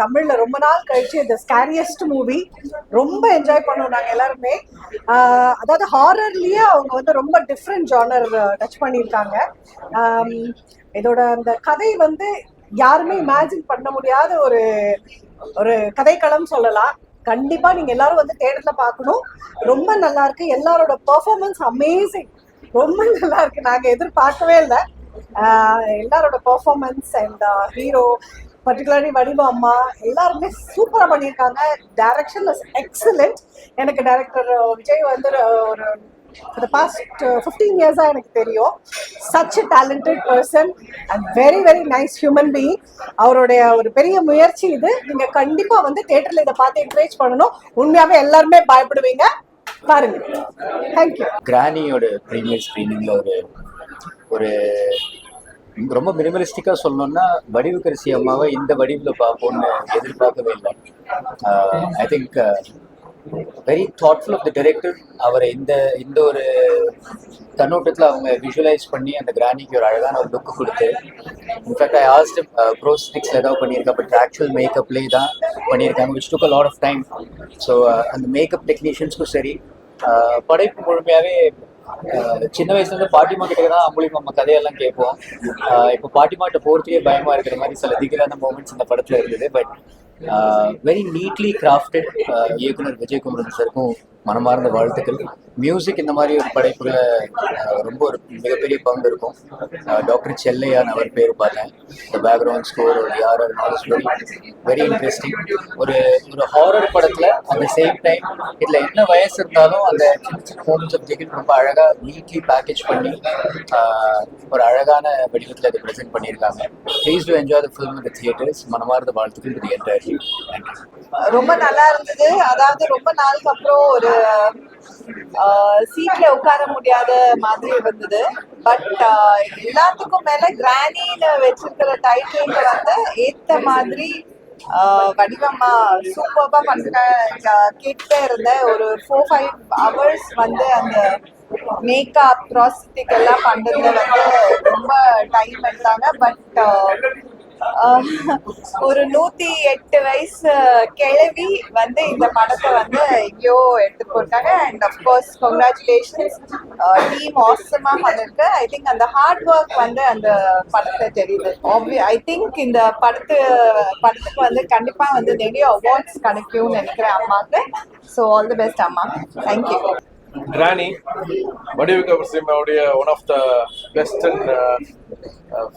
தமிழ்ல ரொம்ப நாள் கழிச்சு இந்த ஸ்கேரியஸ்ட் மூவி ரொம்ப என்ஜாய் பண்ணோம் நாங்க எல்லாருமே. அதாவது ஹாரர்லயே அவங்க வந்து ரொம்ப டிஃப்ரெண்ட் ஜானர் டச் பண்ணியிருக்காங்க. இதோட அந்த கதை வந்து யாருமே இமேஜின் பண்ண முடியாத ஒரு ஒரு கதைக்களம் சொல்லலாம். கண்டிப்பா நீங்க எல்லாரும் வந்து தேட்டர்ல பார்க்கணும். ரொம்ப நல்லா இருக்கு. எல்லாரோட பெர்ஃபார்மன்ஸ் அமேசிங், ரொம்ப நல்லா இருக்கு. நாங்க எதிர்பார்க்கவே இல்லை. எல்லாரோட பெர்ஃபார்மன்ஸ் அண்ட் ஹீரோ பர்டிகுலர்லி வடிவா அம்மா எல்லாருமே சூப்பரா பண்ணியிருக்காங்க. Direction excellent. எனக்கு டைரக்டர் விஜய் வந்து ஒரு for the past 15 years எனக்கு தெரியும். such a talented person and very very nice human being. அவருடைய ஒரு பெரிய முயற்சி இது. நீங்க கண்டிப்பா வந்து தியேட்டர்ல இதை பார்த்து என்கரேஜ் பண்ணணும். உண்மையாவே எல்லாருமே பயப்படுவீங்க, பாருங்க. தேங்க்யூ. கிரானியோட ப்ரீமியர் ஸ்க்ரீனிங்ல ஒரு ரொம்ப மினிமலிஸ்டிக்காக சொல்லணும்னா வடிவுக்கரசி அம்மாவை இந்த வடிவில் பார்ப்போம்னு எதிர்பார்க்கவே இல்லை. I think very thoughtful of the director. அவரை இந்த ஒரு கண்ணோட்டத்தில் அவங்க விஷுவலைஸ் பண்ணி அந்த கிரானிக்கு ஒரு அழகான ஒரு லுக்கு கொடுத்து, இன்ஃபேக்ட் ஐ ஆஸ்ட் ப்ரோஸ்டிக்ஸில் ஏதாவது பண்ணியிருக்கா, பட் ஆக்சுவல் மேக்கப்லேயே தான் பண்ணியிருக்காங்க, which took a lot of time. So அந்த மேக்கப் டெக்னீஷியன்ஸ்க்கும் சரி, படைப்பு முழுமையாகவே சின்ன வயசுலேருந்து பாட்டிமா கிட்ட தான் அம்புலிமா நம்ம கதையெல்லாம் கேட்போம். இப்போ பாட்டிமாட்ட போகிறதுக்கே பயமாக இருக்கிற மாதிரி சில திகிலான மூமெண்ட்ஸ் இந்த படத்தில் இருந்தது. But very neatly crafted. இயக்குனர் விஜயகுமரன் சாருக்கும் மனமார்ந்த வாழ்த்துக்கள். மியூசிக் இந்த மாதிரி ஒரு படைப்புகளை ரொம்ப ஒரு மிகப்பெரிய பங்கு இருக்கும். டாக்டர் செல்லையான் அவர் பேர் பார்த்தேன். இந்த பேக்ரவுண்ட் ஸ்கோர் ஒரு யாரர் ஸ்டோரி வெரி இன்ட்ரெஸ்டிங். ஒரு ஹாரர் படத்தில் அந்த சேம் டைம் இதில் என்ன வயசு இருந்தாலும் அந்த சின்ன சின்ன மூமெண்ட்ஸ் ஆஃப் ஜெகில் ரொம்ப அழகாக நீட்லி பேக்கேஜ் பண்ணி ஒரு அழகான வடிவத்தில் அதை ப்ரெசென்ட் பண்ணியிருக்காங்க. Please to enjoy the film in the theatres. மனமார்ந்த வாழ்த்துக்கள் தி என்டையர் டீம். ரொம்ப நல்லா இருந்தது. அதாவது ரொம்ப நாளுக்கு அப்புறம் ஒரு சீட்ல உட்கார முடியாத மாதிரி இருந்தது. பட் எல்லாத்துக்கும் மேல கிரானின்னு வச்சிருக்கிற டைட்டில் வந்து ஏத்த மாதிரி வடிவம்மா சூப்பர்பா பண்றாங்க. கேட்டுட்டே இருந்தேன். ஒரு 4-5 hours வந்து அந்த மேக்கப் ப்ராஸ்டிக் எல்லாம் பண்றதுல வந்து ரொம்ப டைம் எடுத்தாங்க. பட் ஒரு 108 வயசு கிழவி வந்து இந்த படத்தை வந்து எங்கேயோ எடுத்து போட்டாங்க. அண்ட் அப்கோர்ஸ் கங்க்ராச்சுலேஷன்ஸ், டீம் ஆசமா பண்ணிருக்கு. ஐ திங்க் அந்த ஹார்ட் ஒர்க் வந்து அந்த படத்துல தெரியுது. ஐ திங்க் இந்த படத்துக்கு வந்து கண்டிப்பா வந்து நிறைய அவார்ட்ஸ் கிடைக்கும்னு நினைக்கிறேன் அம்மாவுக்கு. ஸோ ஆல் தி பெஸ்ட் அம்மா. தேங்க்யூ. கிரானி வடிவுக்கரசியோடைய one of the best and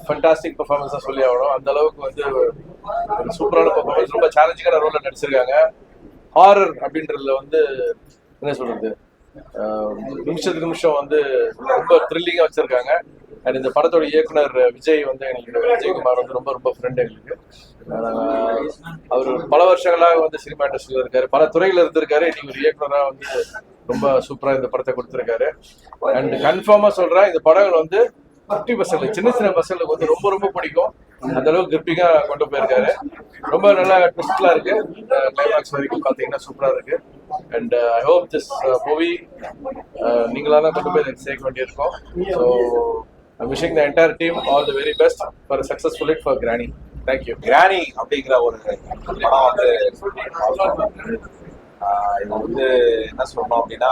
fantastic பெர்ஃபார்மன்ஸாக சொல்லி ஆகணும். அந்த அளவுக்கு வந்து ஒரு சூப்பரான பெர்ஃபார்மன்ஸ். ரொம்ப சேலஞ்சிங்கான ரோலில் நடிச்சிருக்காங்க. ஹாரர் அப்படின்றதுல வந்து என்ன சொல்றது, நிமிஷத்துக்கு நிமிஷம் வந்து ரொம்ப த்ரில்லிங்காக வச்சிருக்காங்க. அண்ட் இந்த படத்தோட இயக்குனர் விஜய் வந்து எனக்கு விஜயகுமார் வந்து ரொம்ப ரொம்ப ஃப்ரெண்ட் எங்களுக்கு. அவர் பல வருஷங்களாக வந்து சினிமா இண்டஸ்ட்ரியில் இருக்காரு, பல துறையில் இருந்திருக்காரு. இன்னைக்கு ஒரு இயக்குனராக வந்து ரொம்ப சூப்பராக இந்த படத்தை கொடுத்துருக்காரு. அண்ட் கன்ஃபார்மாக சொல்கிறேன், இந்த படங்கள் வந்து 50% சின்ன சின்ன பசங்களுக்கு வந்து ரொம்ப ரொம்ப பிடிக்கும். அந்த அளவுக்கு கிரிப்பிங்காக கொண்டு போயிருக்காரு. ரொம்ப நல்லா ட்விஸ்ட்லாம் இருக்கு. கிளைமேக்ஸ் வரைக்கும் பார்த்தீங்கன்னா சூப்பராக இருக்கு. And I hope this movie நீங்களாக தான் கொண்டு போய் சேர்க்க வேண்டியிருக்கோம். So I'm wishing the entire team all the very best for a successful hit for Granny. Thank you. Granny அப்படிங்கிற ஒரு படம் வந்து இது வந்து என்ன சொல்லணும் அப்படின்னா,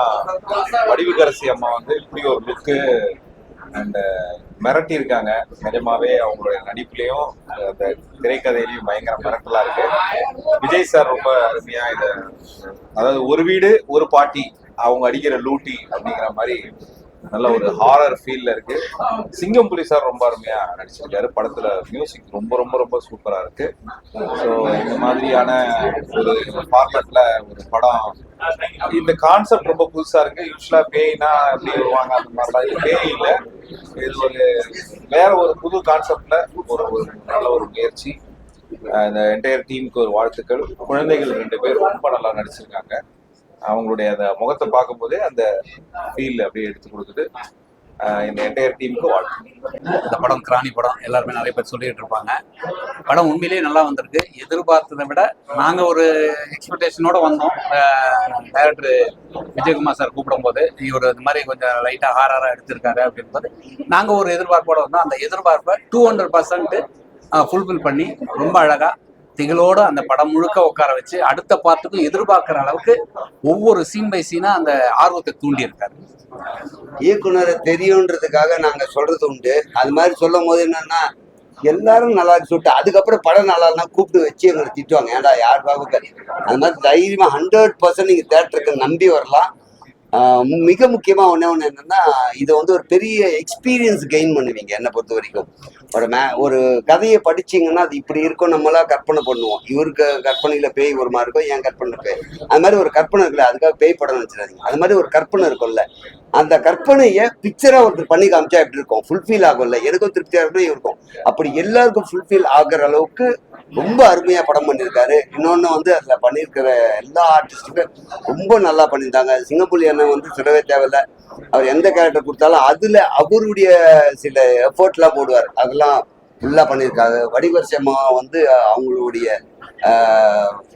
வடிவுக்கரசி அம்மா வந்து இப்படி ஒரு லுக்கு அண்ட் மிரட்டி இருக்காங்க. நிஜமாவே அவங்களுடைய நடிப்புலையும் அந்த திரைக்கதையிலையும் பயங்கர மிரட்டலா இருக்கு. விஜய் சார் ரொம்ப அருமையா இதை, அதாவது ஒரு வீடு ஒரு பாட்டி அவங்க அடிக்கிற லூட்டி அப்படிங்கிற மாதிரி நல்ல ஒரு ஹாரர் ஃபீல்ல இருக்கு. சிங்கம் புலி சார் ரொம்ப அருமையா நடிச்சிருக்காரு. படத்துல மியூசிக் ரொம்ப ரொம்ப ரொம்ப சூப்பரா இருக்கு. ஸோ இந்த மாதிரியான ஒரு ஃபார்மேட்ல ஒரு படம், இந்த கான்செப்ட் ரொம்ப புதுசா இருக்கு. யூஸ்வலா பேய்னா எப்படி வருவாங்க அந்த மாதிரிலாம், இது பேய் இல்லை, இது ஒரு வேற ஒரு புது கான்செப்ட்ல ஒரு நல்ல ஒரு முயற்சி. இந்த என்டையர் டீமுக்கு ஒரு வாழ்த்துக்கள். குழந்தைகள் 2 பேர் ரொம்ப நல்லா நடிச்சிருக்காங்க. அவங்களுடைய அந்த முகத்தை பார்க்கும்போதே அந்த ஃபீல் அப்படியே எடுத்து கொடுக்குது. இந்த என்டையர் டீமுக்கு வாழ்த்து. இந்த படம் கிரானி படம் எல்லாருமே நிறைய பேர் சொல்லிட்டு இருப்பாங்க. படம் உண்மையிலேயே நல்லா வந்திருக்கு. எதிர்பார்த்ததை விட நாங்கள் ஒரு எக்ஸ்பெக்டேஷனோட வந்தோம். டைரக்டர் விஜயகுமார் சார் கூப்பிடும் போது இவர் இந்த மாதிரி கொஞ்சம் லைட்டாக ஹாரராக எடுத்திருக்காரு அப்படின்போது நாங்கள் ஒரு எதிர்பார்ப்போட வந்தோம். அந்த எதிர்பார்ப்பை 200% ஃபுல்ஃபில் பண்ணி ரொம்ப அழகாக திகளோட அந்த படம் முழுக்க உட்கார வச்சு அடுத்த பார்ட்டுக்கும் எதிர்பார்க்குற அளவுக்கு ஒவ்வொரு சீன் பை சீனா அந்த ஆர்வத்தை தூண்டியிருக்காரு. இயக்குனரை தெரியுன்றதுக்காக நாங்க சொல்றது உண்டு. அது மாதிரி சொல்லும் போது என்னன்னா எல்லாரும் நல்லா இருக்கு சொல்லிட்டு அதுக்கப்புறம் படம் நல்லா இல்லைன்னா கூப்பிட்டு வச்சு எங்களை திட்டுவாங்க, ஏன்டா யார் பாபுக்கு. அது மாதிரி தைரியமா 100% நீங்க தேட்டருக்கு நம்பி வரலாம். மிக முக்கியமா ஒண்ணு என்னன்னா இதை வந்து ஒரு பெரிய எக்ஸ்பீரியன்ஸ் கெயின் பண்ணுவீங்க. என்னை பொறுத்த வரைக்கும் ஒரு கதையை படிச்சீங்கன்னா அது இப்படி இருக்கும், நம்மளா கற்பனை பண்ணுவோம். இவருக்கு கற்பனையில பேய் ஒரு மாதிரி இருக்கும், என் கற்பனை பேய் அது மாதிரி ஒரு கற்பனை இருக்குல்ல, அதுக்காக பேய் படம் வச்சிடாதீங்க. அது மாதிரி ஒரு கற்பனை இருக்கும்ல, அந்த கற்பனையை பிக்சரா ஒருத்தர் பண்ணி காமிச்சா எப்படி இருக்கும், ஃபுல்ஃபில் ஆகும்ல. எனக்கும் திருப்தியா இருக்கும். அப்படி எல்லாருக்கும் ஃபுல்ஃபில் ஆகுற அளவுக்கு ரொம்ப அருமையா படம் பண்ணியிருக்காரு. இன்னொன்னு வந்து அதுல பண்ணியிருக்கிற எல்லா ஆர்டிஸ்டுக்கும் ரொம்ப நல்லா பண்ணியிருந்தாங்க. சிங்கப்புலி அண்ணன் வந்து சொல்லவே தேவையில்ல, அவர் எந்த கேரக்டர் கொடுத்தாலும் அதுல அவருடைய சில எஃபர்ட்லாம் போடுவார், அதெல்லாம் ஃபுல்லா பண்ணியிருக்காங்க. வடிவரசி அம்மா வந்து அவங்களுடைய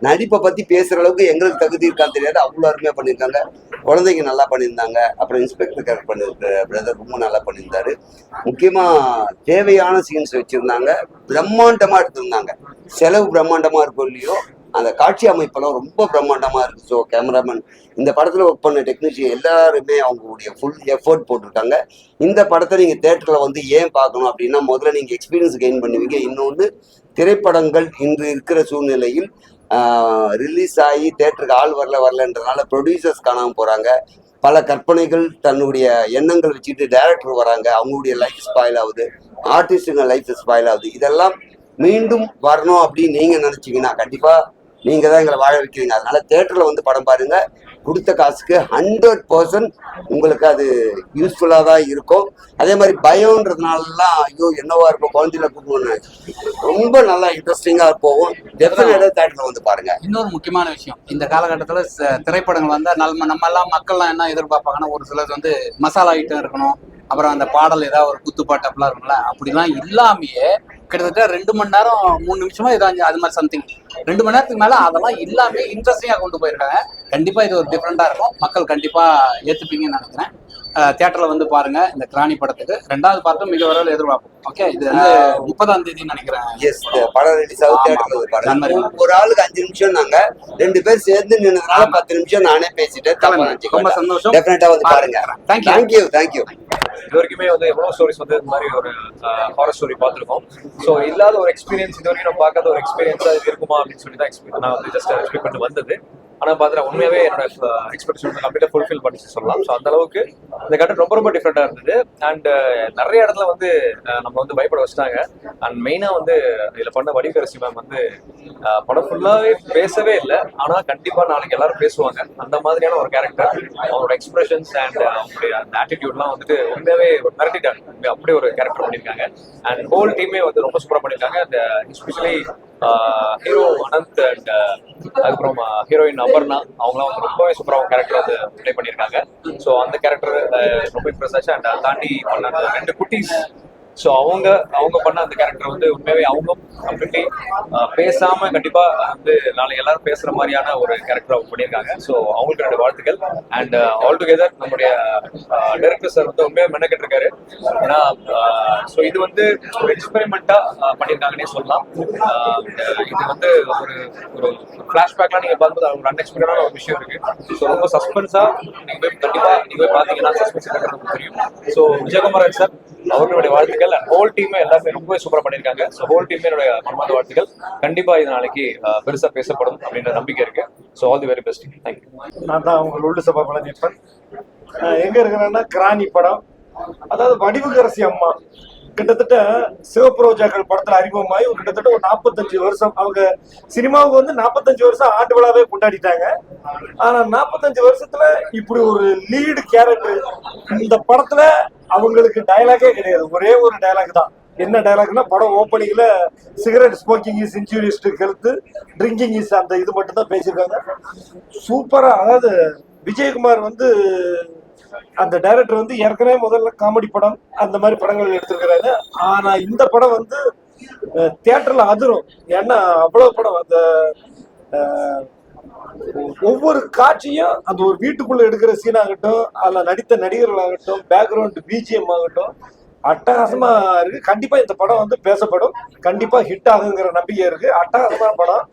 நடிப்பை பத்தி பேசுற அளவுக்கு எங்களுக்கு தகுதி இருக்கான்னு தெரியாது, அவ்வளோ அருமையா பண்ணியிருக்காங்க. குழந்தைங்க நல்லா பண்ணியிருந்தாங்க. அப்புறம் இன்ஸ்பெக்டர் கேரக்டர் பண்ணியிருக்கிற பிரதர் ரொம்ப நல்லா பண்ணியிருந்தாரு. முக்கியமா தேவையான சீன்ஸ் வச்சிருந்தாங்க, பிரம்மாண்டமா எடுத்திருந்தாங்க. செலவு பிரம்மாண்டமா இருக்கும் இல்லையோ, அந்த காட்சி அமைப்பெல்லாம் ரொம்ப பிரம்மாண்டமா இருக்கு. ஸோ கேமராமேன், இந்த படத்துல ஒர்க் பண்ண டெக்னீஷியன் எல்லாருமே அவங்களுடைய ஃபுல் எஃபோர்ட் போட்டிருக்காங்க. இந்த படத்தை நீங்க தேட்டர்ல வந்து ஏன் பார்க்கணும் அப்படின்னா, முதல்ல நீங்க எக்ஸ்பீரியன்ஸ் கெயின் பண்ணுவீங்க. இன்னொன்று, திரைப்படங்கள் இன்று இருக்கிற சூழ்நிலையில் ரிலீஸ் ஆகி தேட்டருக்கு ஆள் வரலன்றதுனால ப்ரொடியூசர்ஸ் காணாமல் போறாங்க. பல கற்பனைகள் தன்னுடைய எண்ணங்கள் வச்சுட்டு டைரக்டர் வராங்க, அவங்களுடைய லைஃப் ஸ்பாயில் ஆகுது, ஆர்டிஸ்டுங்க லைஃப் ஸ்பாயில் ஆகுது. இதெல்லாம் மீண்டும் வரணும் அப்படின்னு நீங்க நினைச்சீங்கன்னா கண்டிப்பா நீங்க தான் எங்களை வாழ வைக்கிறீங்க. அதனால தேட்டர்ல வந்து படம் பாருங்க. கொடுத்த காசுக்கு 100% உங்களுக்கு அது யூஸ்ஃபுல்லா தான் இருக்கும். அதே மாதிரி பயம்ன்றதுனாலலாம் ஐயோ என்னவா இருக்கும், குழந்தையில கூப்பிடுவோன்னு ரொம்ப நல்லா இன்ட்ரெஸ்டிங்கா போகும். டெஃபினட்டா தேட்டர்ல வந்து பாருங்க. இன்னொரு முக்கியமான விஷயம், இந்த காலகட்டத்தில் திரைப்படங்கள் வந்தால் நம்ம எல்லாம் மக்கள்லாம் என்ன எதிர்பார்ப்பாங்கன்னா, ஒரு சிலர் வந்து மசாலா ஐட்டம் இருக்கணும், அப்புறம் அந்த பாடல் ஏதாவது ஒரு குத்துப்பாட்டு அப்படிலாம் இருக்கும்ல, அப்படிலாம் இல்லாமையே கிட்டத்தட்ட 2 மணி நேரம் 3 நிமிஷமா ஏதாவது அது மாதிரி சம்திங் 2 மணி நேரத்துக்கு மேல அதெல்லாம் எல்லாமே இன்ட்ரெஸ்டிங்கா கொண்டு போயிருக்காங்க. கண்டிப்பா இது ஒரு டிஃப்ரெண்டா இருக்கும், மக்கள் கண்டிப்பா ஏத்துப்பீங்கன்னு நினைக்கிறேன். தியேட்டர்ல வந்து பாருங்க இந்த கிராணி படத்துக்கு. 2வது பார்ட்டும் மிக வரவில் எதிர்பார்ப்போம். ஓகே, இது வந்து 30ஆம் தேதி நினைக்கிறேன். எஸ், படம் ரிலீஸ் ஆகும். தியேட்டர்ல வந்து பாருங்க. ஒரு ஆளுக்கு 5 நிமிஷம், நாங்க 2 பேர் சேர்ந்து நின்னதுனால 10 நிமிஷம் நானே பேசிட்டேன். ரொம்ப சந்தோஷம். டெஃபினட்டா வந்து பாருங்க. தேங்க்யூ. இது வரைக்குமே வந்து எவ்வளவு ஸ்டோரிஸ் வந்து இந்த மாதிரி ஒரு ஹாரர் ஸ்டோரி பார்த்துருக்கோம். ஸோ இல்லாத ஒரு எக்ஸ்பீரியன்ஸ், இது வரைக்கும் நான் பார்க்காத ஒரு எக்ஸ்பீரியன்ஸா இது இருக்குமா அப்படின்னு சொல்லி தான் நான் வந்து ஜஸ்ட் எக்ஸ்பெக்ட் பண்ணி வந்தது. ஆனால் பார்த்துட்டு உண்மையாவே என்னோட எக்ஸ்பெக்டேஷன் வந்து கம்ப்ளீட்டாக ஃபுல்ஃபில் பண்ணி சொல்லலாம். ஸோ அந்த அளவுக்கு இந்த கட்டன் ரொம்ப டிஃப்ரெண்டாக இருந்தது. அண்ட் நிறைய இடத்துல வந்து நம்ம வந்து பயப்பட வச்சுட்டாங்க. அண்ட் மெயினாக வந்து இதில் பண்ண வடிவரசி மேம் வந்து படம் ஃபுல்லாகவே பேசவே இல்லை, ஆனால் கண்டிப்பாக நாளைக்கு எல்லாரும் பேசுவாங்க. அந்த மாதிரியான ஒரு கேரக்டர், அவங்களோட எக்ஸ்பிரஷன்ஸ் அண்ட் அவங்களுடைய அந்த ஆட்டிடியூட்லாம் வந்துட்டு உண்மையாவே மிரட்டிட்டாங்க. அப்படி ஒரு கேரக்டர் பண்ணியிருக்காங்க. அண்ட் ஹோல் டீமே வந்து ரொம்ப சூப்பராக பண்ணியிருக்காங்க. And especially hero Anand and அதுக்கப்புறம் ஹீரோயின் அபர்ணா, அவங்களாம் வந்து ரொம்பவே சூப்பராக கேரக்டர் வந்து ப்ளே பண்ணியிருக்காங்க. ஸோ அந்த கேரக்டர் ரொம்ப இம்ப்ரெஸ் ஆச்சு. அண்ட் தாண்டி பண்ண 2 குட்டீஸ், ஸோ அவங்க பண்ண அந்த கேரக்டர் வந்து உண்மையாவே அவங்க கம்ப்ளீட்லி பேசாம கண்டிப்பா வந்து நாளைக்கு எல்லாரும் பேசுற மாதிரியான ஒரு கேரக்டர் அவங்க பண்ணியிருக்காங்க. ஸோ அவங்களுக்கு 2 வாழ்த்துக்கள். அண்ட் ஆல் டுகெதர் நம்முடைய டைரக்டர் சார் வந்து உண்மையாக மெனக்கெட்டு இருக்காரு. ஏன்னா ஸோ இது வந்து ஒரு எக்ஸ்பெரிமெண்டா பண்ணியிருக்காங்கன்னே சொல்லலாம். இது வந்து ஒரு ஃபிளாஷ்பேக்லாம் நீங்க பார்க்கும்போது ஒரு அன்எக்ஸ்பெக்டடான ஒரு விஷயம் இருக்கு. ஸோ ரொம்ப சஸ்பென்ஸா நீங்க போய் பார்த்தீங்கன்னா சஸ்பென்ஸ் நமக்கு தெரியும். ஸோ விஜயகுமாரன் சார் அவர்களுடைய வாழ்த்துக்கள். அண்ட் ஹோல் டீமே எல்லாருமே ரொம்பவே சூப்பரா பண்ணியிருக்காங்க. ஸோ ஹோல் டீமே என்னுடைய மனமார்ந்த வாழ்த்துக்கள். கண்டிப்பா இது நாளைக்கு பெருசா பேசப்படும் அப்படின்ற நம்பிக்கை இருக்கு. So all the very best. Thank you. நான் தான் அவங்க உள்ளு சபா பழனிப்பன். எங்க இருக்கிறேன்னா கிராணி படம், அதாவது வடிவுக்கரசி அம்மா கிட்டத்தட்ட சிவப்பு ரோஜாக்கள் படத்துல அறிமுகமாகி கிட்டத்தட்ட ஒரு 45 வருஷம். அவங்க சினிமாவுக்கு வந்து 45 வருஷம் ஆண்டு விழாவே கொண்டாடிட்டாங்க. ஆனா 45 வருஷத்துல இப்படி ஒரு லீடு கேரக்டர் இந்த படத்துல அவங்களுக்கு டயலாகே கிடையாது. ஒரே ஒரு டயலாக் தான். என்ன டயலாக்னா, படம் ஓப்பனிங்ல cigarette smoking is injurious to health, drinking is, அந்த இது மட்டும் தான் பேசியிருக்காங்க. சூப்பரா. அதாவது விஜயகுமார் வந்து அந்த டைரக்டர் வந்து ஏற்கனவே முதல்ல காமெடி படம் அந்த மாதிரி படங்கள் எடுத்திருக்கிறாரு. ஆனா இந்த படம் வந்து தியேட்டர்ல அதிரும். ஏன்னா அவ்வளவு படம், அந்த ஒவ்வொரு காட்சியும் அந்த ஒரு வீட்டுக்குள்ள எடுக்கிற சீன் ஆகட்டும், அதுல நடித்த நடிகர்கள் ஆகட்டும், பேக்ரவுண்ட் பிஜிஎம் ஆகட்டும், அட்டகாசமா இருக்கு. கண்டிப்பா இந்த படம் வந்து பேசப்படும், கண்டிப்பா ஹிட் ஆகுங்கிற நம்பிக்கை இருக்கு. அட்டகாசமான படம்.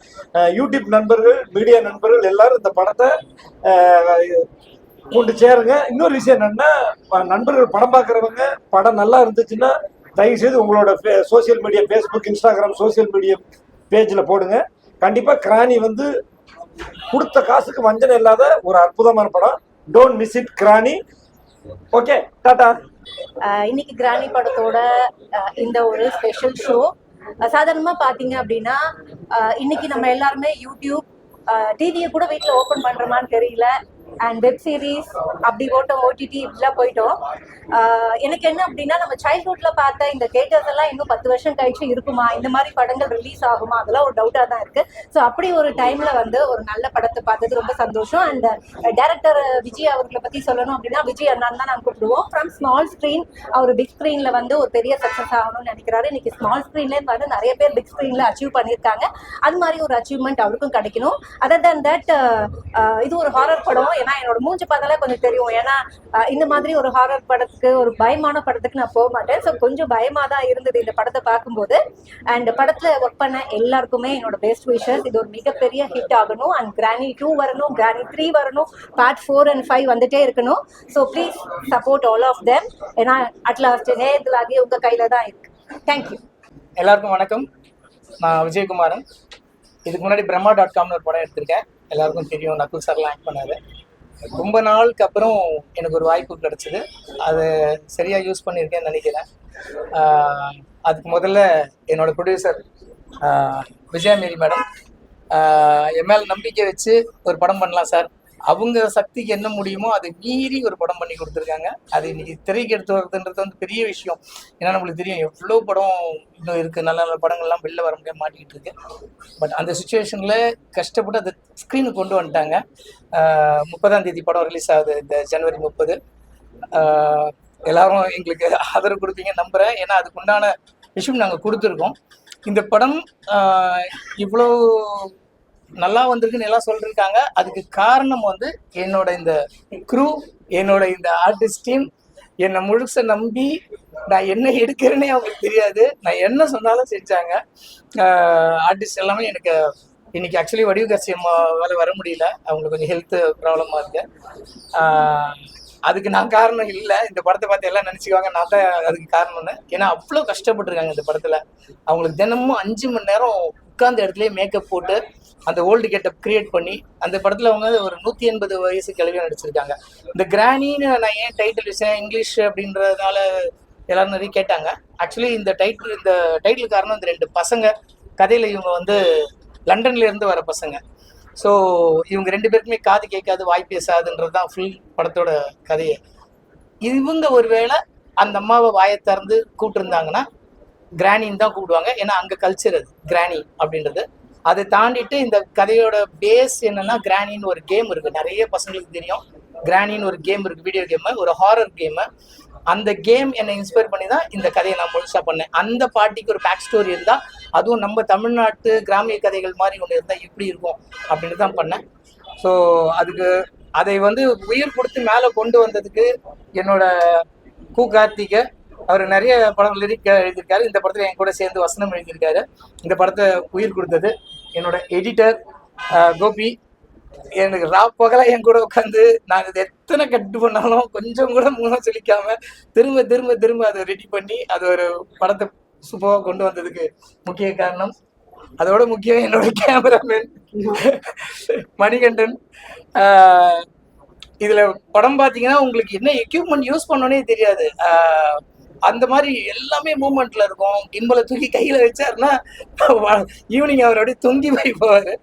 யூடியூப் நண்பர்கள், மீடியா நண்பர்கள் எல்லாரும் இந்த படத்தை கொண்டு சேருங்க. இன்னொரு விஷயம் என்னன்னா, நண்பர்கள் படம் பார்க்குறவங்க படம் நல்லா இருந்துச்சுன்னா தயவு செய்து உங்களோட social media, Facebook, Instagram social media பேஜில் போடுங்க. கண்டிப்பா கிராணி வந்து கொடுத்த காசுக்கு வஞ்சனை இல்லாத ஒரு அற்புதமான படம். டோன்ட் மிஸ் இட் கிராணி. ஓகே, டாடா. இன்னைக்கு கிராணி படத்தோட இந்த ஒரு ஸ்பெஷல் ஷோ. சாதாரணமா பாத்தீங்க அப்படின்னா இன்னைக்கு நம்ம எல்லாருமே யூடியூப், டிவியை கூட வீட்டில் ஓப்பன் பண்றோமான்னு தெரியல, அண்ட் வெப் சீரிஸ் அப்படி போட்டோம், ஓடிடி இப்படிலாம் போயிட்டோம். எனக்கு என்ன அப்படின்னா, நம்ம சைல்ட்ஹுட்ல பார்த்த இந்த தியேட்டர்ஸ் எல்லாம் இன்னும் 10 வருஷம் கழிச்சு இருக்குமா, இந்த மாதிரி படங்கள் ரிலீஸ் ஆகுமா, அதெல்லாம் ஒரு டவுட்டா தான் இருக்கு. ஸோ அப்படி ஒரு டைம்ல வந்து ஒரு நல்ல படத்தை பார்த்தது ரொம்ப சந்தோஷம். அண்ட் டைரக்டர் விஜய் அவர்களை பத்தி சொல்லணும் அப்படின்னா, விஜய் அண்ணான் தான் நாங்கள் கூப்பிடுவோம். ஃப்ரம் ஸ்மால் ஸ்க்ரீன் அவர் பிக் ஸ்க்ரீன்ல வந்து ஒரு பெரிய சக்சஸ் ஆகணும்னு நினைக்கிறாரு. இன்னைக்கு ஸ்மால் ஸ்க்ரீன்ல வந்து நிறைய பேர் பிக் ஸ்க்ரீன்ல அச்சீவ் பண்ணியிருக்காங்க. அது மாதிரி ஒரு அச்சீவ்மெண்ட் அவருக்கும் கிடைக்கணும். அதர் தன் தட் இது ஒரு ஹாரர் படம். ஏன்னா என்னோட மூஞ்சி பார்த்தாலே கொஞ்சம் தெரியும். ஏன்னா இந்த மாதிரி ஒரு ஹாரர் படத்துக்கு, ஒரு பயமான படத்துக்கு நான் போக மாட்டேன். ஸோ கொஞ்சம் பயமா தான் இருந்தது இந்த படத்தை பார்க்கும்போது. அண்ட் படத்துல ஒர்க் பண்ண எல்லாருக்குமே என்னோட பெஸ்ட் விஷஸ். இது ஒரு மிகப்பெரிய ஹிட் ஆகணும். அண்ட் கிராணி 2 வரணும், கிராணி 3 வரணும், பார்ட் 4 and 5 வந்துட்டே இருக்கணும். So please support all of them. ஏன்னா அட்லாஸ்ட் நேரத்துலாகி உங்க கையில தான் இருக்கு. தேங்க்யூ. எல்லாருக்கும் வணக்கம். நான் விஜயகுமாரன். இதுக்கு முன்னாடி பிரம்மா.comனு ஒரு படம் எடுத்திருக்கேன். எல்லாருக்கும் தெரியும், நக்குல் சார்லாம் ஆக்ட் பண்ணாரு. ரொம்ப நாளுக்கு அப்புறம் எனக்கு ஒரு வாய்ப்பு கிடைச்சிது. அதை சரியாக யூஸ் பண்ணியிருக்கேன்னு நினைக்கிறேன். அதுக்கு முதல்ல என்னோட ப்ரொடியூசர் விஜயா மேரி மேடம் என் மேல் நம்பிக்கை வச்சு ஒரு படம் பண்ணலாம் சார், அவங்க சக்திக்கு என்ன முடியுமோ அதை மீறி ஒரு படம் பண்ணி கொடுத்துருக்காங்க. அது இன்னைக்கு திரைக்கு எடுத்து வருதுன்றது வந்து பெரிய விஷயம். ஏன்னா நம்மளுக்கு தெரியும் எவ்வளோ படம் இன்னும் இருக்குது, நல்ல நல்ல படங்கள்லாம் வெளில வர முடியாமல் மாட்டிக்கிட்டு இருக்கு. பட் அந்த சுச்சுவேஷனில் கஷ்டப்பட்டு அதை ஸ்க்ரீனுக்கு கொண்டு வந்துட்டாங்க. 30ஆம் தேதி படம் ரிலீஸ் ஆகுது, இந்த ஜனவரி 30. எல்லாரும் எங்களுக்கு ஆதரவு கொடுப்பீங்க நம்புகிறேன். ஏன்னா அதுக்கு உண்டான விஷயம் நாங்கள் கொடுத்துருக்கோம். இந்த படம் இவ்வளோ நல்லா வந்திருக்குன்னு எல்லாம் சொல்லியிருக்காங்க. அதுக்கு காரணம் வந்து என்னோட இந்த க்ரூ, என்னோட இந்த ஆர்டிஸ்ட் டீம் என்னை முழுச நம்பி நான் என்ன எடுக்கிறேன்னே அவங்களுக்கு தெரியாது, நான் என்ன சொன்னாலும் செஞ்சாங்க. ஆர்டிஸ்ட் எல்லாமே எனக்கு இன்னைக்கு ஆக்சுவலி வடிவுகரசி அம்மாவால் வர முடியல, அவங்களுக்கு கொஞ்சம் ஹெல்த் ப்ராப்ளமாக இருக்கு. அதுக்கு நான் காரணம் இல்லை. இந்த படத்தை பார்த்து எல்லாம் நினச்சிக்குவாங்க நான் தான் அதுக்கு காரணம்னு. ஏன்னா அவ்வளோ கஷ்டப்பட்டுருக்காங்க இந்த படத்தில். அவங்களுக்கு தினமும் 5 மணி நேரம் உட்கார்ந்த இடத்துலயே மேக்கப் போட்டு அந்த ஓல்டு கெட்டப் கிரியேட் பண்ணி அந்த படத்தில் அவங்க ஒரு 180 வயசு கிழவியாக நடிச்சிருக்காங்க. இந்த கிராணின்னு நான் ஏன் டைட்டில் வச்சேன் இங்கிலீஷ் அப்படின்றதுனால எல்லாரும் நிறைய கேட்டாங்க. ஆக்சுவலி இந்த டைட்டில் காரணம் இந்த 2 பசங்க கதையில், இவங்க வந்து லண்டன்ல இருந்து வர பசங்க. ஸோ இவங்க 2 பேருக்குமே காது கேட்காது, வாய் பேசாதுன்றது தான் ஃபுல் படத்தோட கதையை. இவங்க ஒருவேளை அந்த அம்மாவை வாயை திறந்து கூப்பிட்டுருந்தாங்கன்னா கிராணின்னு தான் கூப்பிடுவாங்க. ஏன்னா அங்கே கல்ச்சர் அது கிராணி அப்படின்றது. அதை தாண்டிட்டு இந்த கதையோட பேஸ் என்னன்னா, கிராணின்னு ஒரு கேம் இருக்கு, நிறைய பசங்களுக்கு தெரியும். கிராணின்னு ஒரு கேம் இருக்கு, வீடியோ கேமு, ஒரு ஹாரர் கேமு. அந்த கேம் என்னை இன்ஸ்பயர் பண்ணி தான் இந்த கதையை நான் முழுசா பண்ணேன். அந்த பாட்டிக்கு ஒரு பேக் ஸ்டோரி இருந்தால், அதுவும் நம்ம தமிழ்நாட்டு கிராமிய கதைகள் மாதிரி ஒன்று இருந்தால் எப்படி இருக்கும் அப்படின்னு தான் பண்ணேன். ஸோ அதை வந்து உயிர் கொடுத்து மேலே கொண்டு வந்ததுக்கு என்னோட கார்த்திகை, அவர் நிறைய படம் லிரிக் எழுதியிருக்காரு. இந்த படத்தில் என் கூட சேர்ந்து வசனம் எழுதியிருக்காரு. இந்த படத்தை உயிர் கொடுத்தது என்னோட எடிட்டர் கோபி. எனக்கு பகலா என் கூட உட்காந்து நாங்கள் எத்தனை கட்டு பண்ணாலும் கொஞ்சம் கூட மூலம் சொல்லிக்காம திரும்ப திரும்ப திரும்ப அதை ரெடி பண்ணி அது ஒரு படத்தை சூப்பராக கொண்டு வந்ததுக்கு முக்கிய காரணம். அதோட முக்கியம் என்னோட கேமராமேன் மணிகண்டன். இதுல படம் பார்த்தீங்கன்னா உங்களுக்கு என்ன எக்யூப்மெண்ட் யூஸ் பண்ணோன்னே தெரியாது. அந்த மாதிரி எல்லாமே மூமெண்ட்ல இருக்கும். கிம்பலை தூக்கி கையில வச்சாருன்னா ஈவினிங் அவர் அப்படியே தொங்கி போய் போவாரு.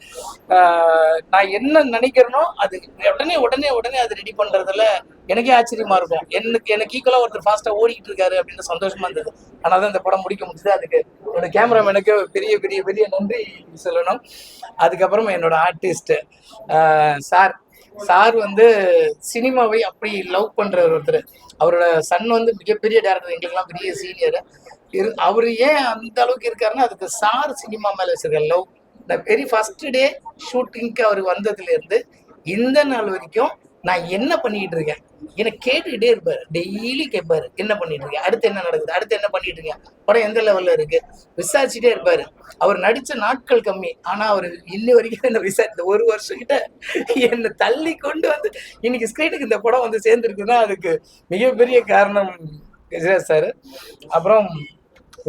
நான் என்ன நினைக்கிறேனோ அது உடனே உடனே உடனே அது ரெடி பண்றதுல எனக்கே ஆச்சரியமா இருக்கும். எனக்கு ஈக்குவலா ஒருத்தர் ஃபாஸ்டா ஓடிக்கிட்டு இருக்காரு அப்படின்னு சந்தோஷமா இருந்தது. ஆனால் தான் இந்த படம் முடிக்க முடிஞ்சது. அதுக்கு என்னோட கேமராமேனுக்கு பெரிய பெரிய பெரிய நன்றி சொல்லணும். அதுக்கப்புறம் என்னோட ஆர்டிஸ்ட் சார் வந்து சினிமாவை அப்படி லவ் பண்ற ஒருத்தர். அவரோட சன் வந்து மிகப்பெரிய டேரக்டர், எங்களுக்கெல்லாம் பெரிய சீனியர். அவரு ஏன் அந்த அளவுக்கு இருக்காருன்னா அதுக்கு சார் சினிமா மேல வச்சிருக்க லவ். இந்த வெரி ஃபர்ஸ்ட் டே ஷூட்டிங்க்கு அவர் வந்ததுல இருந்து இந்த நாள் வரைக்கும் நான் என்ன பண்ணிட்டு இருக்கேன் எனக்கு கேட்டுக்கிட்டே இருப்பாரு, டெய்லி கேட்பாரு என்ன பண்ணிட்டு இருக்கேன், அடுத்து என்ன நடக்குது, அடுத்து என்ன பண்ணிட்டு இருக்கேன், படம் எந்த லெவல்ல இருக்கு, விசாரிச்சுட்டே இருப்பாரு. அவர் நடிச்ச நாட்கள் கம்மி, ஆனா அவர் இன்னி வரைக்கும் என்ன விசாரித்த 1 வருஷம் கிட்ட என்னை தள்ளி கொண்டு வந்து இன்னைக்கு ஸ்கிரீனுக்கு இந்த படம் வந்து சேர்ந்துருக்குன்னா அதுக்கு மிகப்பெரிய காரணம் கஜராஜ் சார். அப்புறம்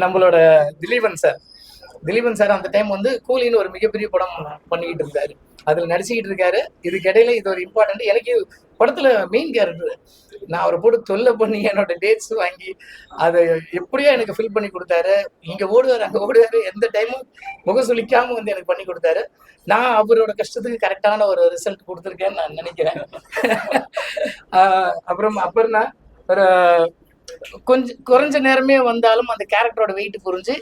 நம்மளோட திலீபன் சார் அந்த டைம் வந்து கூலின்னு ஒரு மிகப்பெரிய படம் பண்ணிக்கிட்டு இருந்தாரு, அதுல நடிச்சுக்கிட்டு இருக்காரு. இதுக்கு இடையில இது ஒரு இம்பார்ட்டன்ட், எனக்கு படத்துல மெயின் கேரக்டர். நான் அவரை போட்டு தொல்லை பண்ணி என்னோட டேட்ஸ் வாங்கி அதை எப்படியோ எனக்கு ஃபில் பண்ணி கொடுத்தாரு. இங்க ஓடுவார் அங்க ஓடுவாரு, எந்த டைமும் முகம் சுளிக்காம வந்து எனக்கு பண்ணி கொடுத்தாரு. நான் அவரோட கஷ்டத்துக்கு கரெக்டான ஒரு ரிசல்ட் கொடுத்துருக்கேன்னு நான் நினைக்கிறேன். அப்புறம் ஒரு கொஞ்சம் குறைஞ்ச நேரமே வந்தாலும் அந்த கேரக்டரோட வெயிட் புரிஞ்சு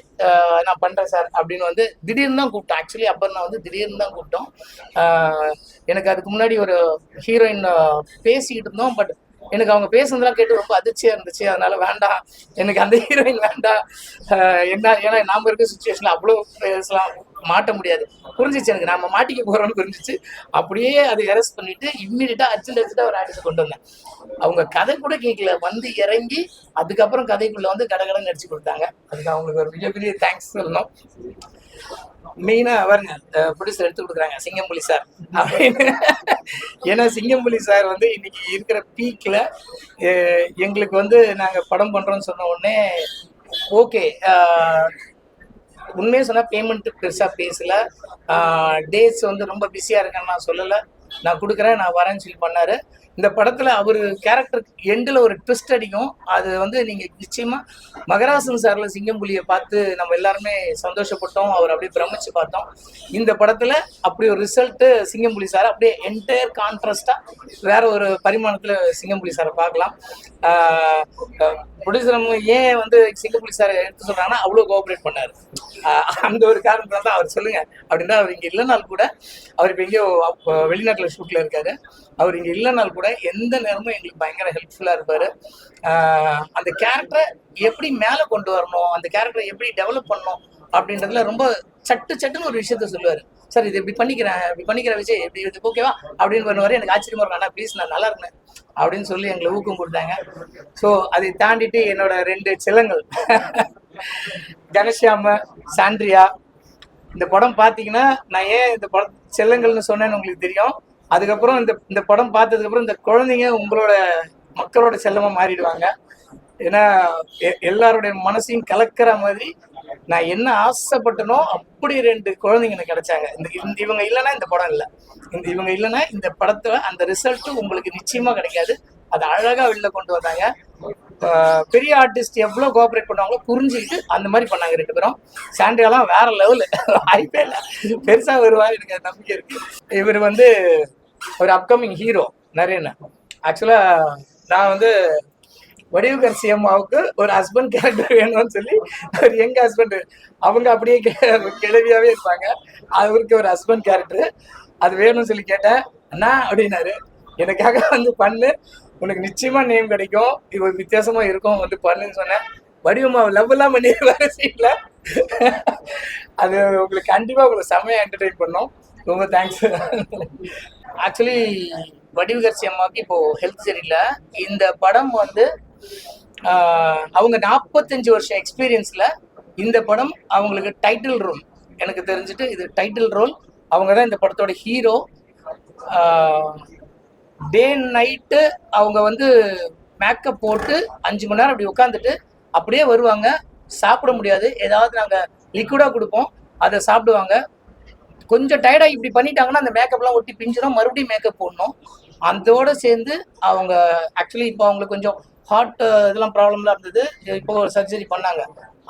நான் பண்றேன் சார் அப்படின்னு வந்து திடீர்னு தான் கூப்பிட்டோம். ஆக்சுவலி அப்புறம் நான் வந்து திடீர்னு தான் கூப்பிட்டோம். எனக்கு அதுக்கு முன்னாடி ஒரு ஹீரோயின் பேசிக்கிட்டு இருந்தோம், பட் எனக்கு அவங்க பேசுனதெல்லாம் கேட்டு ரொம்ப அதிர்ச்சியா இருந்துச்சு. அதனால வேண்டாம், எனக்கு அந்த ஹீரோயின் வேண்டாம். ஏன்னா நாம இருக்க சுச்சுவேஷன்ல அவ்வளோ பேசலாம் மாட்ட முடியாது. புரிஞ்சிச்சு எனக்கு, நாம மாட்டிக்க போறோம்னு புரிஞ்சிச்சு. அப்படியே அதை அரெஸ்ட் பண்ணிட்டு இம்மீடியட்டா அர்ஜென்டா ஒரு ஆர்டிஸ்ட் கொண்டு வந்தேன். அவங்க கதை கூட கேட்கல, வந்து இறங்கி அதுக்கப்புறம் கதைக்குள்ள வந்து கடகடன்னு நடிச்சு கொடுத்தாங்க. அதுக்கு அவங்களுக்கு ஒரு மிகப்பெரிய தேங்க்ஸ் சொல்லணும். மெயினா அவருங்க ப்ரொடியூசர் எடுத்து கொடுக்குறாங்க, சிங்கம்புலி சார் அப்படின்னு. ஏன்னா சிங்கம்புலி சார் வந்து இன்னைக்கு இருக்கிற பீக்ல எங்களுக்கு வந்து நாங்க படம் பண்றோம்னு சொன்ன உடனே ஓகே, உண்மையாக சொன்னா பேமெண்ட் பெருசா பேசல, டேட்ஸ் வந்து ரொம்ப பிஸியா இருக்கேன்னு நான் சொல்லலை, நான் கொடுக்குறேன் நான் வரேன்னு சொல்லி பண்ணாரு. இந்த படத்துல அவர் கேரக்டர் எண்டில் ஒரு ட்விஸ்ட் அடிக்கும். அது வந்து நீங்க நிச்சயமா மகராசன் சார்ல சிங்கம்புலியை பார்த்து நம்ம எல்லாருமே சந்தோஷப்பட்டோம், அவர் அப்படியே பிரமிச்சு பார்த்தோம். இந்த படத்துல அப்படி ஒரு ரிசல்ட் சிங்கம்புலி சார் அப்படியே என்டையர் கான்ட்ராஸ்டா வேற ஒரு பரிமாணத்துல சிங்கம்புலி சாரை பார்க்கலாம். ப்ரொடியூசர் ஏன் வந்து சிங்கம்புலி சார் எடுத்து சொல்றாங்கன்னா அவ்வளோ கோஆப்ரேட் பண்ணாரு. அந்த ஒரு காரணம் தான் அவர் சொல்லுங்க அப்படின்னா, அவர் இங்க இல்லைனாலும் கூட, அவர் இப்போ எங்கேயோ வெளிநாட்டுல ஷூட்ல இருக்காரு, அவர் இங்க இல்லைனாலும் கூட எந்த நேரமும் எங்களுக்கு பயங்கர ஹெல்ப்ஃபுல்லா இருப்பாரு. அந்த கேரக்டரை எப்படி மேல கொண்டு வரணும், அந்த கேரக்டரை எப்படி டெவலப் பண்ணணும் அப்படின்றதுல ரொம்ப சட்டுன்னு ஒரு விஷயத்த சொல்லுவாரு. சார் இது இப்படி பண்ணிக்கிற விஷயம் எப்படி இது ஓகேவா அப்படின்னு பண்ணுவாரு. எனக்கு ஆச்சரியமா இருக்கும், அண்ணா ப்ளீஸ் நான் நல்லா இருந்தேன் அப்படின்னு சொல்லி எங்களை ஊக்கம் கொடுத்தாங்க. ஸோ அதை தாண்டிட்டு என்னோட 2 செல்லங்கள் கணேஷ்யாம, சாண்ட்ரியா, இந்த படம் பார்த்தீங்கன்னா நான் ஏன் இந்த படம் செல்லங்கள்னு சொன்னேன்னு உங்களுக்கு தெரியும். அதுக்கப்புறம் இந்த படம் பார்த்ததுக்கு அப்புறம் இந்த குழந்தைங்க உங்களோட மக்களோட செல்லமா மாறிடுவாங்க. ஏன்னா எல்லாருடைய மனசையும் கலக்கிற மாதிரி நான் என்ன ஆசைப்பட்டனோ அப்படி 2 குழந்தைங்க எனக்கு கிடைச்சாங்க. இவங்க இல்லைன்னா இந்த படம் இல்லை, இவங்க இல்லைன்னா இந்த படத்துல அந்த ரிசல்ட் உங்களுக்கு நிச்சயமா கிடைக்காது. அதை அழகா வெளில கொண்டு வந்தாங்க. பெரிய ஆர்டிஸ்ட் எவ்வளவு கோஆபரேட் பண்ணுவாங்களோ புரிஞ்சுக்கிட்டு அந்த மாதிரி பண்ணாங்க 2 பேரும். சாண்ட்ரியாலாம் வேற லெவலு, வாய்ப்பே இல்லை, பெருசா வருவார் எனக்கு அது நம்பிக்கை இருக்கு. இவர் வந்து ஒரு அப்கமிங் ஹீரோ நரேன். ஆக்சுவலா நான் வந்து வடிவுகரசி அம்மாவுக்கு ஒரு ஹஸ்பண்ட் கேரக்டர் வேணும்னு சொல்லி ஒரு யங் ஹஸ்பண்ட், அவங்க அப்படியே கிழவியாவே இருப்பாங்க, அவருக்கு ஒரு ஹஸ்பண்ட் கேரக்டர் அது வேணும்னு சொல்லி கேட்டேன். அண்ணா அப்படின்னாரு, எனக்காக வந்து பண்ணு, உனக்கு நிச்சயமா நேம் கிடைக்கும், இது ஒரு வித்தியாசமா இருக்கும், வந்து பண்ணுன்னு சொன்னேன். வடிவமா லவ் எல்லாம் பண்ணி வர சீட்ல அது உங்களுக்கு கண்டிப்பா உங்களுக்கு செம்மையா என்டர்டெயின் பண்ணோம். ரொம்ப தேங்க்ஸ். ஆக்சுவலி வடிவுகரசி அம்மாவுக்கு இப்போ ஹெல்த் சரியில்லை. இந்த படம் வந்து அவங்க 45 வருஷம் எக்ஸ்பீரியன்ஸ்ல இந்த படம் அவங்களுக்கு டைட்டில் ரோல். எனக்கு தெரிஞ்சுட்டு இது டைட்டில் ரோல். அவங்க தான் இந்த படத்தோட ஹீரோ. டே நைட்டு அவங்க வந்து மேக்கப் போட்டு 5 மணி நேரம் அப்படி உட்காந்துட்டு அப்படியே வருவாங்க. சாப்பிட முடியாது, ஏதாவது நாங்கள் லிக்விடாக கொடுப்போம், அதை சாப்பிடுவாங்க. கொஞ்சம் டயர்டாக இப்படி பண்ணிட்டாங்கன்னா அந்த மேக்கப்லாம் ஒட்டி பிஞ்சிடும், மறுபடியும் மேக்கப் போடணும். அதோடு சேர்ந்து அவங்க ஆக்சுவலி இப்போ அவங்களுக்கு கொஞ்சம் ஹார்ட் இதெல்லாம் ப்ராப்ளம்லாம் இருந்தது, இப்போ ஒரு சர்ஜரி பண்ணாங்க.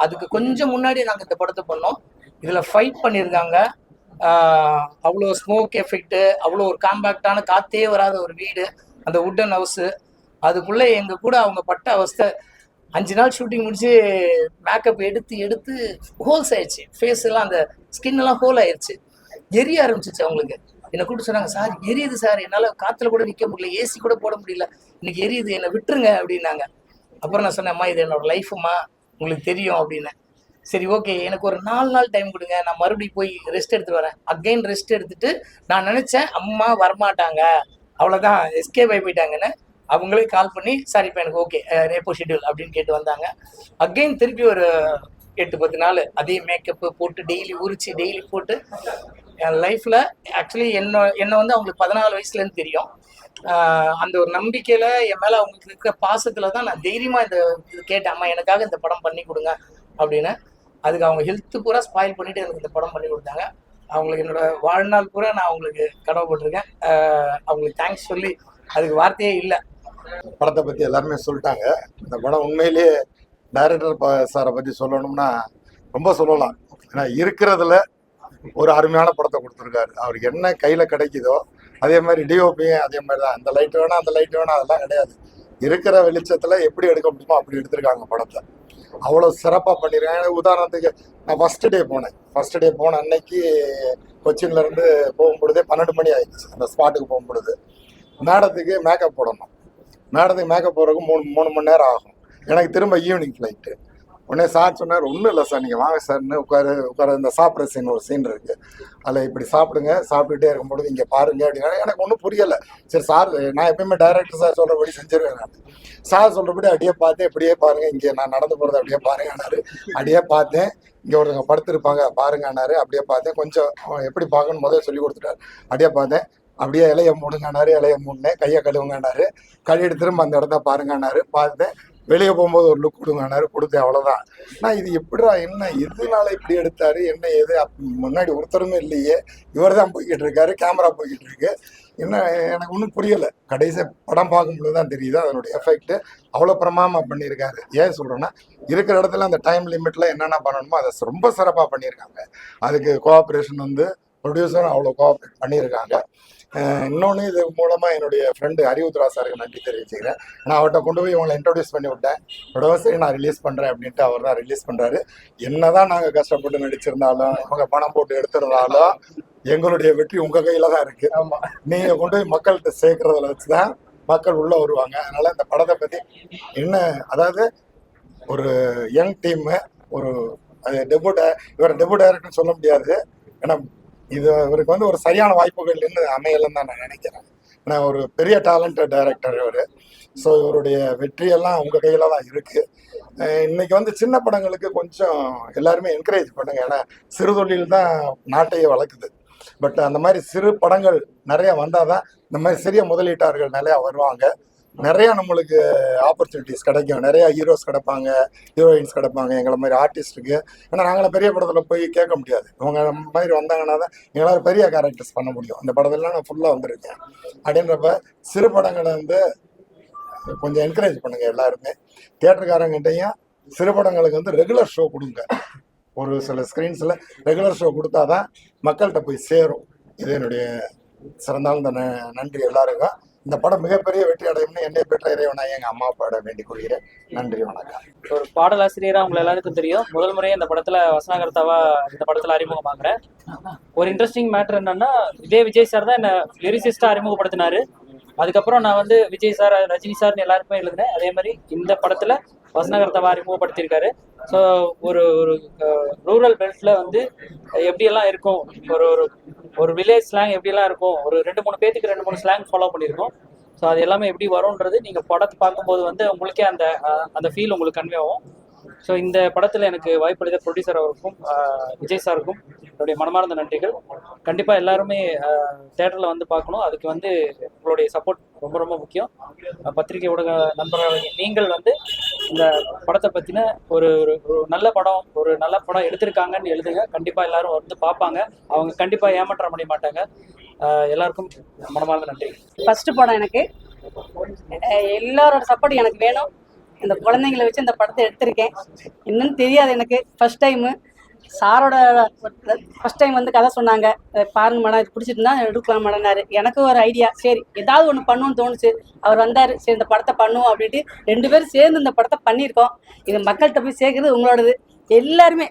அதுக்கு கொஞ்சம் முன்னாடி நாங்கள் இந்த படத்தை பண்ணோம். இதில் ஃபைட் பண்ணியிருக்காங்க. அவ்வளோ ஸ்மோக் எஃபெக்ட், அவ்வளோ ஒரு காம்பேக்டான காற்றே வராத ஒரு வீடு, அந்த வுட்டன் ஹவுஸு, அதுக்குள்ளே எங்கள் கூட அவங்க பட்ட அவஸ்தை. 5 நாள் ஷூட்டிங் முடிச்சு மேக்கப் எடுத்து ஹோல்ஸ் ஆயிடுச்சு, ஃபேஸ் எல்லாம் அந்த ஸ்கின் எல்லாம் ஹோல் ஆயிடுச்சு, எரிய ஆரம்பிச்சிச்சு. அவங்களுக்கு என்னை கூப்பிட்டு சொன்னாங்க, சார் எரியுது சார், என்னால் காற்றுல கூட நிற்க முடியல, ஏசி கூட போட முடியல, இன்னைக்கு எரியுது, என்னை விட்டுருங்க அப்படின்னாங்க. அப்புறம் நான் சொன்னேன், அம்மா இது என்னோட லைஃபுமா, உங்களுக்கு தெரியும் அப்படின்னேன். சரி ஓகே, எனக்கு ஒரு 4 நாள் டைம் கொடுங்க, நான் மறுபடியும் போய் ரெஸ்ட் எடுத்துட்டு வரேன். அகைன் ரெஸ்ட் எடுத்துட்டு நான் நினைச்சேன் அம்மா வரமாட்டாங்க, அவ்வளோதான் எஸ்கேப் ஆகி போயிட்டாங்கன்னு அவங்களே கால் பண்ணி சார் இப்போ எனக்கு ஓகே ரேப்போ ஷெட்யூல் அப்படின்னு கேட்டு வந்தாங்க. அகெயின் திருப்பி ஒரு 8-10 நாள் அதே மேக்கப்பு போட்டு டெய்லி உரிச்சு டெய்லி போட்டு என் லைஃப்பில் ஆக்சுவலி என்னை வந்து அவங்களுக்கு 14 வயசுலேருந்து தெரியும். அந்த ஒரு நம்பிக்கையில் என் மேலே அவங்களுக்கு இருக்க பாசத்தில் தான் நான் தைரியமாக இது கேட்டேன், அம்மா எனக்காக இந்த படம் பண்ணி கொடுங்க அப்படின்னு. அதுக்கு அவங்க ஹெல்த்து பூரா ஸ்பாயில் பண்ணிவிட்டு எனக்கு இந்த படம் பண்ணி கொடுத்தாங்க. அவங்களுக்கு என்னோட வாழ்நாள் பூரா நான் அவங்களுக்கு கடமைப்பட்டிருக்கேன். அவங்களுக்கு தேங்க்ஸ் சொல்லி அதுக்கு வார்த்தையே இல்லை. படத்தை பற்றி எல்லாருமே சொல்லிட்டாங்க. இந்த படம் உண்மையிலேயே டைரக்டர் சாரை பற்றி சொல்லணும்னா ரொம்ப சொல்லலாம். ஏன்னா இருக்கிறதுல ஒரு அருமையான படத்தை கொடுத்துருக்காரு. அவருக்கு என்ன கையில் கிடைக்குதோ அதே மாதிரி டிஓபியும் அதே மாதிரி தான். இந்த லைட் வேணாம் அந்த லைட் வேணாம் அதெல்லாம் கிடையாது. இருக்கிற வெளிச்சத்தில் எப்படி எடுக்க முடியுமோ அப்படி எடுத்திருக்காங்க படத்தை. அவ்வளோ சிறப்பாக பண்ணியிருக்காங்க. உதாரணத்துக்கு நான் ஃபஸ்ட்டு டே போன அன்னைக்கு கொச்சின்லேருந்து போகும்பொழுதே 12 மணி ஆயிடுச்சு. அந்த ஸ்பாட்டுக்கு போகும்பொழுது மேடத்துக்கு மேக்கப் போடணும். மேடத்துக்கு மேக்கப் போடுறதுக்கு 3 மணி நேரம் ஆகும். எனக்கு திரும்ப ஈவினிங் ஃப்ளைட்டு. உடனே சார் சொன்னார், ஒன்றும் இல்லை சார் நீங்கள் வாங்க சார்னு உட்கார இந்த சாப்பிட்ற சீன் ஒரு சீன் இருக்குது. அதில் இப்படி சாப்பிடுங்க, சாப்பிட்டுட்டே இருக்கும்பொழுது இங்கே பாருங்க அப்படின்னா எனக்கு ஒன்றும் புரியலை. சரி சார், நான் எப்பயுமே டைரக்டர் சார் சொல்கிறபடி செஞ்சிருவேன். நான் சார் சொல்கிறபடி அப்படியே பார்த்தேன், இப்படியே பாருங்கள், இங்கே நான் நடந்து போகிறது அப்படியே பாருங்கன்னாரு. அப்படியே பார்த்தேன், இங்கே ஒருத்தவங்க படுத்துருப்பாங்க பாருங்கன்னாரு. அப்படியே பார்த்தேன், கொஞ்சம் எப்படி பார்க்கணும் முதல்ல சொல்லி கொடுத்துட்டாரு. அப்படியே பார்த்தேன், அப்படியே இலைய மூடுங்கன்னாரு. இலைய மூடினேன், கையை கழுவுங்கன்னாரு. கழுவிட்டு திரும்ப அந்த இடத்த பாருங்கன்னாரு. பார்த்தேன், வெளியே போகும்போது ஒரு லுக் கொடுங்கன்னாரு. கொடுத்தேன், அவ்வளோதான். நான் இது எப்படிடா, என்ன எதுனால இப்படி எடுத்தாரு, என்ன எது முன்னாடி ஒருத்தருமே இல்லையே, இவர் தான் போய்கிட்டு இருக்காரு, கேமரா போய்கிட்டு இருக்கு, என்ன எனக்கு ஒன்றும் புரியலை. கடைசி படம் பார்க்கும்போது தான் தெரியுது அதனுடைய எஃபெக்ட் அவ்வளோ பிரமாதமாக பண்ணியிருக்காரு. ஏன் சொல்கிறேன்னா, இருக்கிற இடத்துல அந்த டைம் லிமிட்டில் என்னென்ன பண்ணணுமோ அதை ரொம்ப சிறப்பாக பண்ணியிருக்காங்க. அதுக்கு கோஆப்ரேஷன் வந்து ப்ரொடியூசரும் அவ்வளோ கோஆப்ரேட் பண்ணியிருக்காங்க. இன்னொன்று, இது மூலமாக என்னுடைய ஃப்ரெண்டு அறிவுத்ரா சாருக்கு நன்றி தெரிவிச்சுக்கிறேன். நான் அவர்கிட்ட கொண்டு போய் இவங்களை இன்ட்ரடியூஸ் பண்ணி விட்டேன். விடவும் சரி நான் ரிலீஸ் பண்ணுறேன் அப்படின்ட்டு அவர் தான் ரிலீஸ் பண்ணுறாரு. என்ன தான் நாங்கள் கஷ்டப்பட்டு நடிச்சிருந்தாலும் இவங்க பணம் போட்டு எடுத்திருந்தாலும் எங்களுடைய வெற்றி உங்கள் கையில் தான் இருக்குது. ஆமாம், நீங்கள் கொண்டு போய் மக்கள்கிட்ட சேர்க்குறதில் வச்சு தான் மக்கள் உள்ளே வருவாங்க. அதனால் இந்த படத்தை பற்றி என்ன, அதாவது ஒரு யங் டீமு, ஒரு இவர் டெபுட் டைரக்டர்னு சொல்ல முடியாது. ஏன்னா இது இவருக்கு வந்து ஒரு சரியான வாய்ப்புகள் இன்னும் அமையலன்னு தான் நான் நினைக்கிறேன். ஏன்னா ஒரு பெரிய டேலண்டட் டைரக்டர் இவர். ஸோ இவருடைய வெற்றியெல்லாம் உங்கள் கையில் தான் இருக்குது. இன்னைக்கு வந்து சின்ன படங்களுக்கு கொஞ்சம் எல்லாருமே என்கரேஜ் பண்ணுங்க. ஏன்னா சிறு தொழில் தான் நாட்டையே வளர்க்குது. பட் அந்த மாதிரி சிறு படங்கள் நிறைய வந்தால் தான் இந்த மாதிரி சிறிய முதலீட்டாளர்கள் நிறையா வருவாங்க. நிறையா நம்மளுக்கு ஆப்பர்ச்சுனிட்டிஸ் கிடைக்கும். நிறையா ஹீரோஸ் கிடைப்பாங்க, ஹீரோயின்ஸ் கிடைப்பாங்க, எங்களை மாதிரி ஆர்டிஸ்ட்டுக்கு. ஏன்னா நாங்களாம் பெரிய படத்தில் போய் கேட்க முடியாது. இவங்க மாதிரி வந்தாங்கன்னா தான் எங்களால் பெரிய கேரக்டர்ஸ் பண்ண முடியும். இந்த படத்துலலாம் நான் ஃபுல்லாக வந்திருக்கேன். அப்படின்றப்ப சிறு படங்களை வந்து கொஞ்சம் என்கரேஜ் பண்ணுங்கள் எல்லாருமே. தியேட்டருக்காரங்கிட்டையும் சிறு படங்களுக்கு வந்து ரெகுலர் ஷோ கொடுங்க. ஒரு சில ஸ்க்ரீன்ஸில் ரெகுலர் ஷோ கொடுத்தா தான் மக்கள்கிட்ட போய் சேரும். இது என்னுடைய சிறந்தாழ்ந்த நன்றி எல்லாருக்கும். இந்த படம் மிகப்பெரிய வெற்றி அடையும்னு என்னை பெற்ற இறைவனாக எங்கள் அம்மா அப்பாவோட வேண்டிக் கொள்கிறேன். நன்றி, வணக்கம். ஒரு பாடலாசிரியராக உங்களை எல்லாருக்கும் தெரியும். முதல் முறையாக இந்த படத்தில் வசனகர்த்தாவா இந்த படத்தில் அறிமுகமாக்குறேன். ஒரு இன்ட்ரெஸ்டிங் மேட்டர் என்னன்னா, இதே விஜய் சார் தான் என்னை லிரிசிஸ்டாக அறிமுகப்படுத்தினாரு. அதுக்கப்புறம் நான் வந்து விஜய் சார், ரஜினி சார்னு எல்லாருக்குமே எழுதுனேன். அதே மாதிரி இந்த படத்தில் வசனகர்த்தாவா அறிமுகப்படுத்தியிருக்காரு. ஸோ ஒரு ரூரல் பெல்ட்டில் வந்து எப்படியெல்லாம் இருக்கும், ஒரு ஒரு வில்லேஜ் ஸ்லாங் எப்படியெல்லாம் இருக்கும், ஒரு 2-3 பேத்துக்கு 2-3 ஸ்லாங் ஃபாலோ பண்ணியிருக்கோம். ஸோ அது எல்லாமே எப்படி வரும்ன்றது நீங்கள் படத்தை பார்க்கும்போது வந்து உங்களுக்கே அந்த ஃபீல் உங்களுக்கு கன்வே ஆகும். ஸோ இந்த படத்தில் எனக்கு வாய்ப்பளித்த ப்ரொடியூசர் அவருக்கும் விஜய் சாருக்கும் என்னுடைய மனமார்ந்த நன்றிகள். கண்டிப்பாக எல்லாருமே தேட்டரில் வந்து பார்க்கணும். அதுக்கு வந்து உங்களுடைய சப்போர்ட் ரொம்ப ரொம்ப முக்கியம். பத்திரிகை ஊடக நண்பர்கள் நீங்கள் வந்து இந்த படத்தை பற்றின ஒரு நல்ல படம் எடுத்திருக்காங்கன்னு எழுதுங்க. கண்டிப்பாக எல்லாரும் வந்து பார்ப்பாங்க. அவங்க கண்டிப்பாக ஏமாற்ற முடிய மாட்டாங்க. எல்லாருக்கும் மனமார்ந்த நன்றி. ஃபர்ஸ்ட் படம் எனக்கு, எல்லாரோட சப்போர்ட் எனக்கு வேணும். இந்த குழந்தைங்களை வச்சு இந்த படத்தை எடுத்திருக்கேன். இன்னும் தெரியாது எனக்கு. ஃபர்ஸ்ட் டைமு சாரோட ஃபர்ஸ்ட் டைம் வந்து கதை சொன்னாங்க, பாருங்க மேடம் இது பிடிச்சிட்டு தான் எடுக்கலாம் மேடம்னாரு. எனக்கு ஒரு ஐடியா, சரி ஏதாவது ஒன்று பண்ணணும்னு தோணுச்சு. அவர் வந்தார், சரி இந்த படத்தை பண்ணுவோம் அப்படின்ட்டு 2 பேரும் சேர்ந்து இந்த படத்தை பண்ணியிருக்கோம். இது மக்கள்கிட்ட போய் சேர்க்குறது உங்களோடது. எல்லாருமே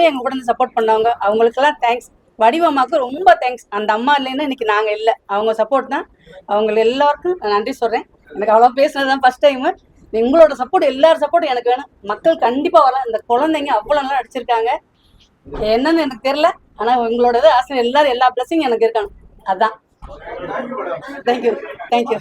எங்கள் கூட இருந்து சப்போர்ட் பண்ணவங்க, அவங்களுக்கெல்லாம் தேங்க்ஸ். வடிவம்மாவுக்கு ரொம்ப தேங்க்ஸ். அந்த அம்மா இல்லைன்னா இன்னைக்கு நாங்கள் இல்லை, அவங்க சப்போர்ட் தான். அவங்க எல்லாருக்கும் நான் நன்றி சொல்கிறேன். எனக்கு அவ்வளோ பேசுனது தான் ஃபர்ஸ்ட் டைமு. உங்களோட சப்போர்ட், எல்லாரும் சப்போர்ட் எனக்கு வேணும். மக்கள் கண்டிப்பாக வரலாம். இந்த குழந்தைங்க அவ்வளோ நல்லா நடிச்சிருக்காங்க. என்னன்னு எனக்கு தெரியல, ஆனால் உங்களோட ஆசை எல்லாரும் எல்லா பிளஸிங் எனக்கு இருக்கணும். அதுதான். Thank you thank you